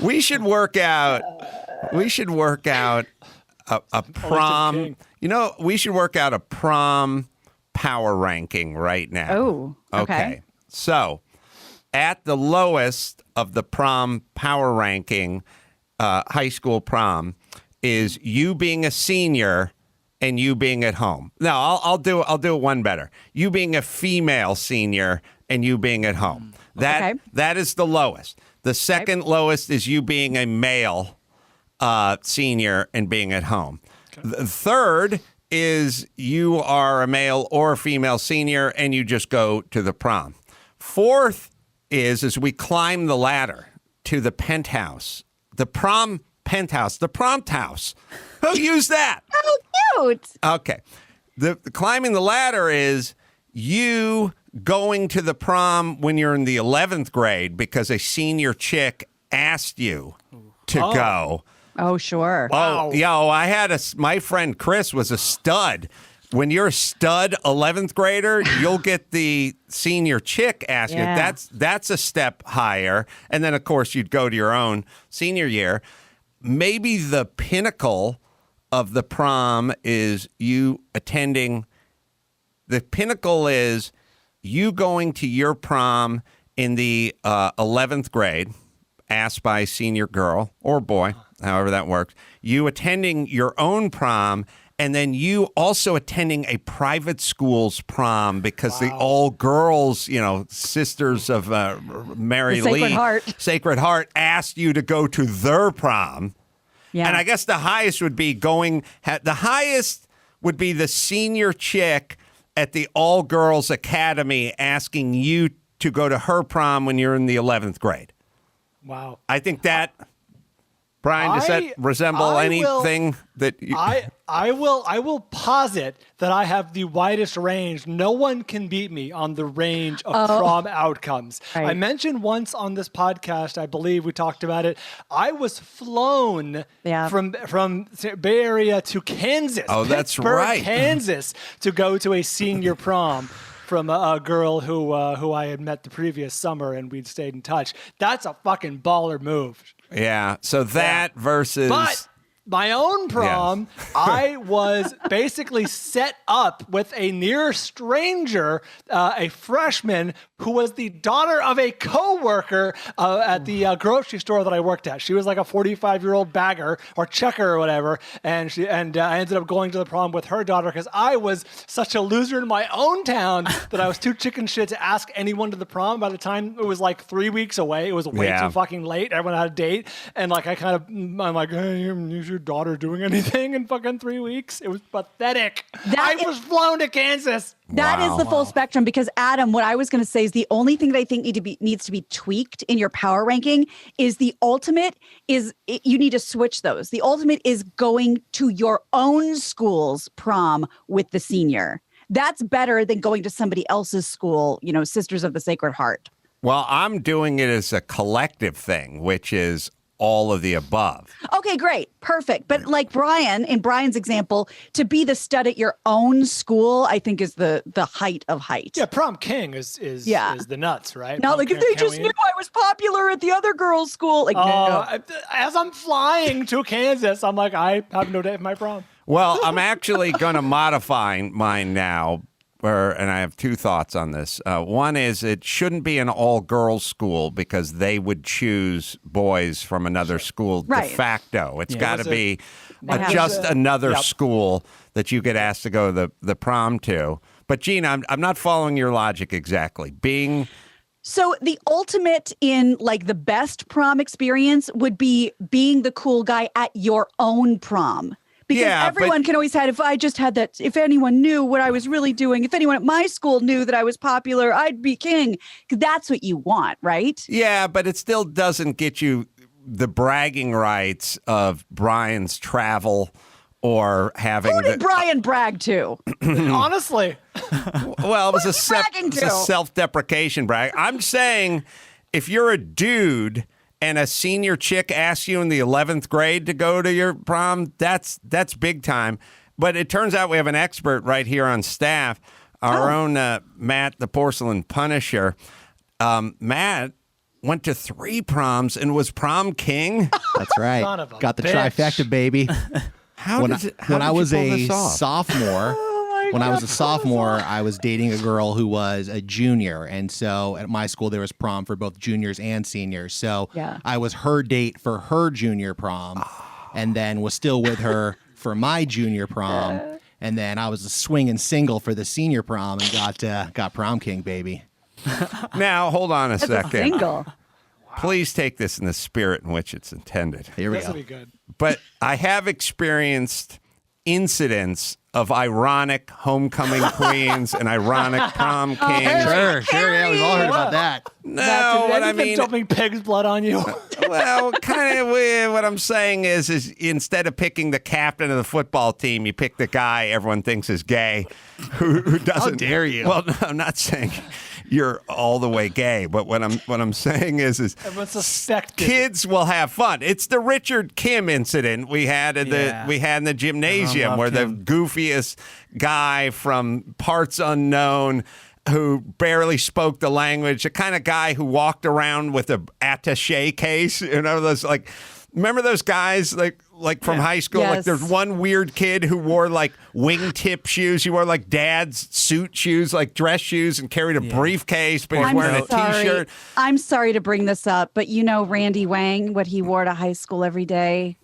We should work out. We should work out a prom. You know, we should work out a prom power ranking right now. Oh, okay. So, at the lowest of the prom power ranking, high school prom, is you being a senior and you being at home. No, I'll do it one better. You being a female senior and you being at home. That is the lowest. The second lowest is you being a male senior and being at home. Okay. The third is you are a male or a female senior and you just go to the prom. Fourth is we climb the ladder to the penthouse, the prom penthouse, the prompt house. Who used that? How cute. Okay. The climbing the ladder is you going to the prom when you're in the 11th grade because a senior chick asked you to go. Oh, sure. Wow. My friend Chris was a stud. When you're a stud 11th grader, you'll get the senior chick asking. Yeah. That's a step higher. And then, of course, you'd go to your own senior year. Maybe the pinnacle of the prom is you attending. The pinnacle is you going to your prom in the 11th grade, asked by a senior girl or boy, however that works. You attending your own prom, and then you also attending a private school's prom because the all-girls, Sisters of Mary Lee, Sacred Heart, asked you to go to their prom. Yeah. And I guess the highest would be the senior chick at the all-girls academy asking you to go to her prom when you're in the 11th grade. Wow. I think that, Brian, does that resemble anything that you... I will posit that I have the widest range. No one can beat me on the range of prom outcomes. Right. I mentioned once on this podcast, I believe we talked about it, I was flown from Bay Area to Kansas. Oh, that's Pittsburgh, right. Kansas, to go to a senior prom from a girl who I had met the previous summer, and we'd stayed in touch. That's a fucking baller move. Yeah, so that versus... But my own prom, I was basically set up with a near stranger, a freshman who was the daughter of a coworker at the grocery store that I worked at. She was like a 45-year-old bagger or checker or whatever, and I ended up going to the prom with her daughter because I was such a loser in my own town that I was too chicken shit to ask anyone to the prom. By the time it was like 3 weeks away, it was way too fucking late. Everyone had a date, and like I'm like, hey, is your daughter doing anything in fucking 3 weeks? It was pathetic. I was flown to Kansas. That is the full spectrum because, Adam, what I was going to say is the only thing that I think needs to be tweaked in your power ranking is the ultimate you need to switch those. The ultimate is going to your own school's prom with the senior. That's better than going to somebody else's school, Sisters of the Sacred Heart. Well, I'm doing it as a collective thing, which is all of the above. Okay, great. Perfect. But like in Brian's example, to be the stud at your own school, I think is the height of height. Yeah, prom king is the nuts, right? Not like if they just knew I was popular at the other girl's school. Like, as I'm flying to Kansas, I'm like, I have no day for my prom. Well, I'm actually going to modify mine now. And I have two thoughts on this. One is it shouldn't be an all-girls school because they would choose boys from another school de facto. It's got to be just another school that you get asked to go to the prom to. But, Gina, I'm not following your logic exactly. So the ultimate in like the best prom experience would be being the cool guy at your own prom. Because everyone can always have, if anyone knew what I was really doing, if anyone at my school knew that I was popular, I'd be king. That's what you want, right? Yeah, but it still doesn't get you the bragging rights of Brian's travel or having... Who did Brian brag to? Honestly. Well, it was a self-deprecation brag. I'm saying if you're a dude... and a senior chick asks you in the 11th grade to go to your prom, that's big time. But it turns out we have an expert right here on staff, our own Matt, the Porcelain Punisher. Matt went to 3 proms and was prom king. That's right. Son of a Got the bitch. trifecta, baby. How when did I you was pull a this off? sophomore, I was dating a girl who was a junior, and so at my school there was prom for both juniors and seniors. So Yeah. I was her date for her junior prom, and then was still with her for my junior prom, and then I was a swinging single for the senior prom and got prom king, baby. Now, hold on a That's a second. single. Please take this in the spirit in which it's intended. Here we This go. will be good. But I have experienced incidents of ironic homecoming queens and ironic prom kings. Sure, yeah, we've all heard about that. No, what I mean, dumping pig's blood on you. well, kind of what I'm saying is instead of picking the captain of the football team, you pick the guy everyone thinks is gay, who doesn't. How dare you? Well, no, I'm not saying you're all the way gay, but what I'm saying is Everyone's suspected. kids will have fun. It's the Richard Kim incident we had in the gymnasium love where Kim. the goofiest guy from parts unknown who barely spoke the language, the kind of guy who walked around with a attaché case, those like, remember those guys like from high school? Like Yes. there's one weird kid who wore like wingtip shoes. He wore like dad's suit shoes, like dress shoes, and carried a briefcase, but he's wearing a t-shirt. I'm sorry to bring this up, but you know Randy Wang, what he wore to high school every day?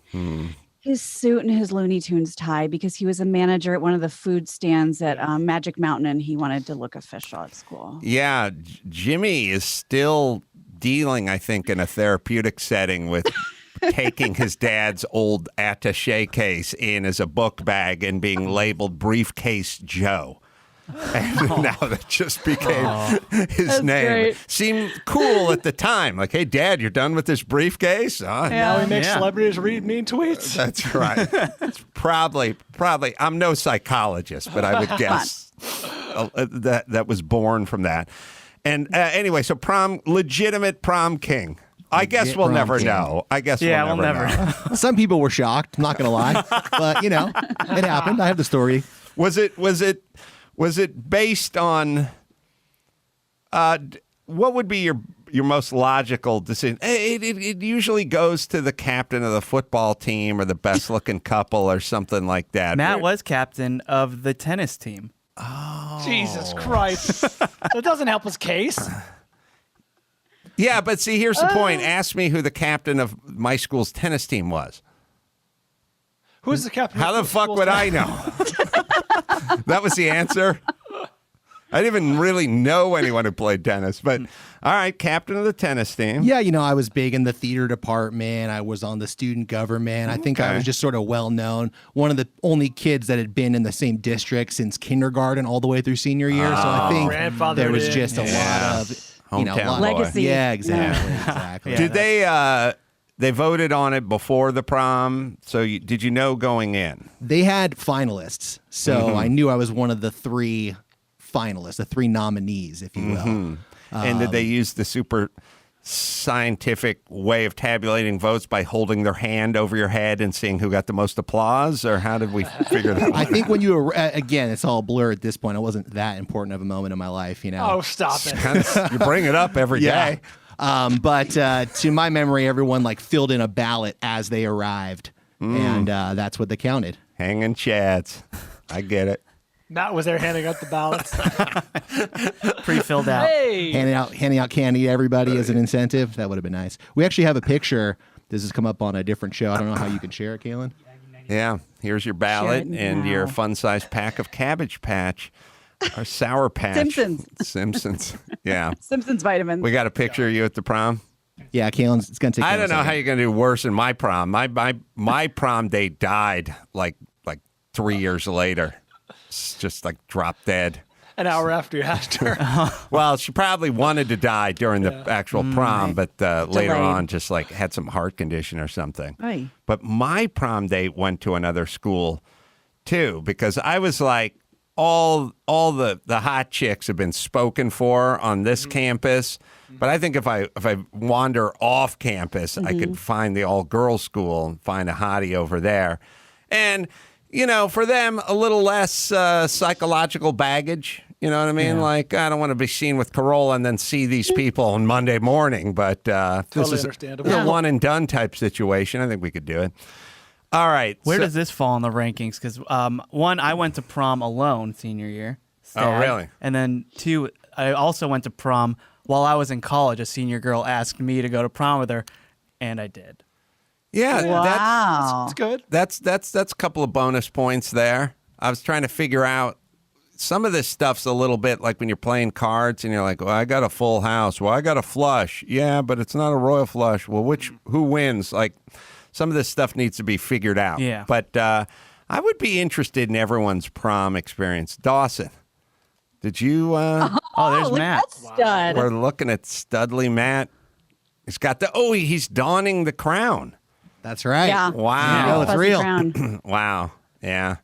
His suit and his Looney Tunes tie, because he was a manager at one of the food stands at Magic Mountain, and he wanted to look official at school. Yeah, Jimmy is still dealing, I think, in a therapeutic setting with taking his dad's old attaché case in as a book bag and being labeled Briefcase Joe. And now that just became his That's name. great. Seemed cool at the time. Like, hey, Dad, you're done with this briefcase? Now we make celebrities read mean tweets. That's right. It's probably. I'm no psychologist, but I would guess that was born from that. And anyway, so legitimate prom king. I guess we'll prom never king. know. We'll never. know. Some people were shocked. I'm not gonna lie, but it happened. I have the story. Was it based on what would be your most logical decision? It usually goes to the captain of the football team or the best looking couple or something like that. Matt was captain of the tennis team. Jesus Christ. That doesn't help his case. Yeah, but see, here's the point. Ask me who the captain of my school's tennis team was. Who's the captain? How the fuck would I know? That was the answer. I didn't even really know anyone who played tennis, but all right, captain of the tennis team. Yeah, I was big in the theater department. I was on the student government. I think I was just sort of well known. One of the only kids that had been in the same district since kindergarten all the way through senior year. So I think Grandfathered there was in. just a lot of Hometown boy. Legacy. Yeah, exactly. Yeah. Did they voted on it before the prom? So did you know going in? They had finalists, so I knew I was one of the 3 finalists, the 3 nominees, if you will. And did they use the super scientific way of tabulating votes by holding their hand over your head and seeing who got the most applause, or how did we figure that out? I think when you were, again, it's all blur at this point. It wasn't that important of a moment in my life, Oh, stop it. You bring it up every day. But to my memory, everyone filled in a ballot as they arrived, and that's what they counted. Hanging chads. I get it. Matt was there handing out the ballots. Pre-filled out. Hey. handing out candy to everybody as an incentive. That would have been nice. We actually have a picture. This has come up on a different show. I don't know how you can share it, Kaylin. Yeah. Here's your ballot Shit, and your now. fun-sized pack of Cabbage Patch or Sour Patch. Simpsons. Yeah. Simpsons vitamins. We got a picture of you at the prom. Yeah, Kaylin, it's going to take I you a don't know how second. you're going to do worse than my prom. My prom date died like 3 years later. It's just drop dead. An hour after you asked her. Well, she probably wanted to die during the actual prom, but later Delayed. on just had some heart condition or something. Oy. But my prom date went to another school too, because I was like, all the hot chicks have been spoken for on this campus. But I think if I wander off campus, I could find the all girls school and find a hottie over there. And for them, a little less psychological baggage, You know what I mean? Yeah. Like, I don't want to be seen with Carolla and then see these people on Monday morning. But this Totally is understandable. a one and done type situation. I think we could do it. All right. Where so- does this fall in the rankings? Because one, I went to prom alone senior year. Oh, really? And then two, I also went to prom while I was in college. A senior girl asked me to go to prom with her, and I did. Yeah, Wow. It's good. that's a couple of bonus points there. I was trying to figure out some of this stuff's a little bit like when you're playing cards and you're like, well, I got a full house. Well, I got a flush. Yeah, but it's not a royal flush. Well, who wins? Like some of this stuff needs to be figured out. Yeah. But I would be interested in everyone's prom experience. Dawson, did you? Oh, there's look Matt. at that stud. We're looking at Studley Matt. He's got he's donning the crown. That's right. Yeah. Wow. it's Fuzzy real. crown. Wow. Yeah.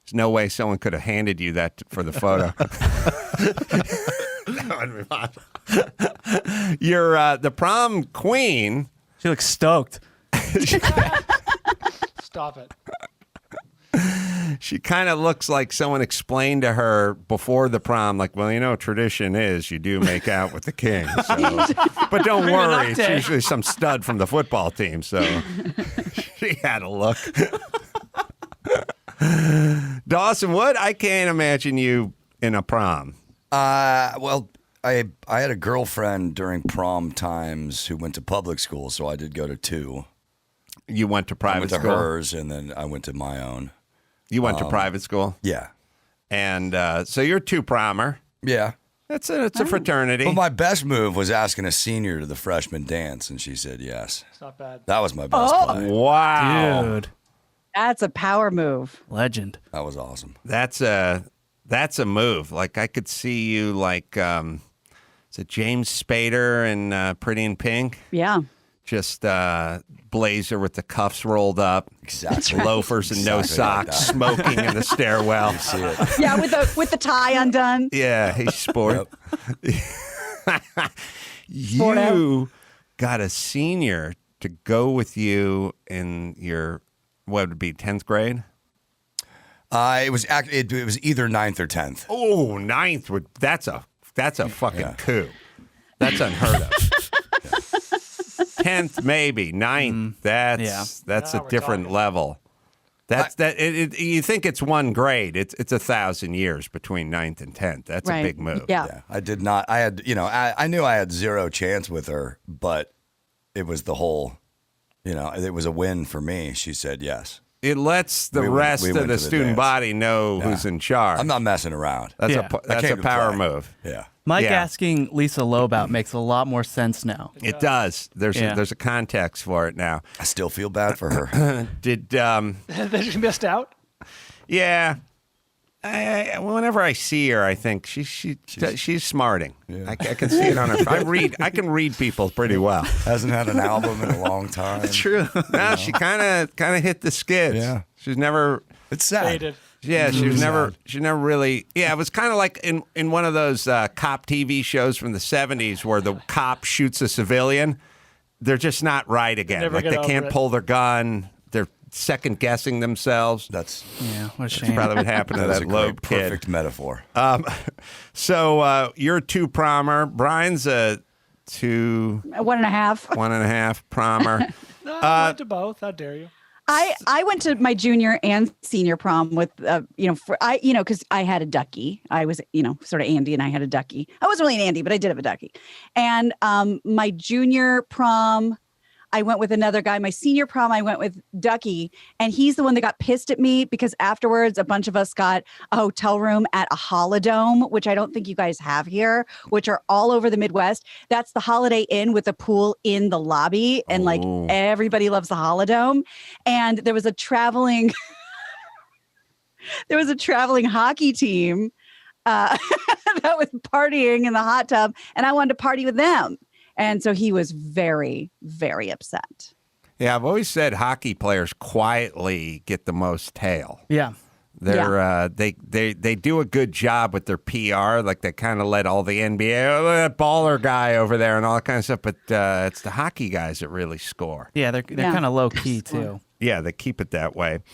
There's no way someone could have handed you that for the photo. That would be fun. You're the prom queen. She looks stoked. Stop it. She kind of looks like someone explained to her before the prom, like, well, tradition is you do make out with the king. So. But don't worry, it's usually some stud from the football team. So she had a look. Dawson, I can't imagine you in a prom. Well, I had a girlfriend during prom times who went to public school, so I did go to two. You went to I private went to school. hers, and then I went to my own. You went to private school, Yeah, and so you're a two-promer. yeah. It's a fraternity. Well, my best move was asking a senior to the freshman dance, and she said yes. It's not bad. That was my best play. Wow, Dude, That's a power move. legend. That was awesome. that's a move. Like I could see you like is it James Spader and Pretty in Pink? Yeah. Just blazer with the cuffs rolled up, Exactly. loafers and no Exactly like socks, that. smoking in the stairwell. See it. Yeah, with the tie undone. Yeah, he's sport. Sport out. You got a senior to go with you in your what would it be 10th grade? It was it was either 9th or 10th. Oh, ninth would that's a fucking Yeah. coup. That's unheard of. 10th maybe, ninth. That's Yeah. a Now we're different talking. level. You think it's one grade. It's 1,000 years between 9th and 10th. That's Right. a big move. Yeah. Yeah, I did not. I had, I knew I had zero chance with her, but it was the whole, it was a win for me. She said yes. It lets the We went- rest we of went the to the student dance. body know who's in charge. I'm not messing around. That's Yeah. that's came a to power play. move. Yeah. Mike Yeah. asking Lisa Loeb out makes a lot more sense now. It does. There's Yeah. a context for it now. I still feel bad for her. Did That you missed out. yeah. Whenever I see her, I think she's smarting. I can see it on her. I can read people pretty well. Hasn't had an album in a long time. True. No, she kind of hit the skids. Yeah. She's never. It's sad. Faded. Yeah, she never really. Yeah, it was kind of like in one of those cop TV shows from the '70s where the cop shoots a civilian. They're just not right again. Never Like get they over can't it. pull their gun. They're second guessing themselves. That's Yeah, what a shame. Probably what happened to that was that a Loeb great, kid. perfect metaphor. So you're a two-promer. Brian's a two, 1.5. 1.5 promer. No, I went to both. How dare you? I went to my junior and senior prom with because I had a ducky. I was sort of Andy and I had a ducky. I wasn't really an Andy, but I did have a ducky. And my junior prom, I went with another guy. My senior prom, I went with Ducky, and he's the one that got pissed at me because afterwards, a bunch of us got a hotel room at a Holidome, which I don't think you guys have here, which are all over the Midwest. That's the Holiday Inn with a pool in the lobby, and like everybody loves the Holidome. And there was a traveling hockey team that was partying in the hot tub, and I wanted to party with them. And so he was very, very upset. Yeah, I've always said hockey players quietly get the most tail. Yeah. They're they do a good job with their PR. Like they kind of let all the NBA, oh, that baller guy over there, and all that kind of stuff. But it's the hockey guys that really score. Yeah, they're kind of low key too. Yeah, they keep it that way.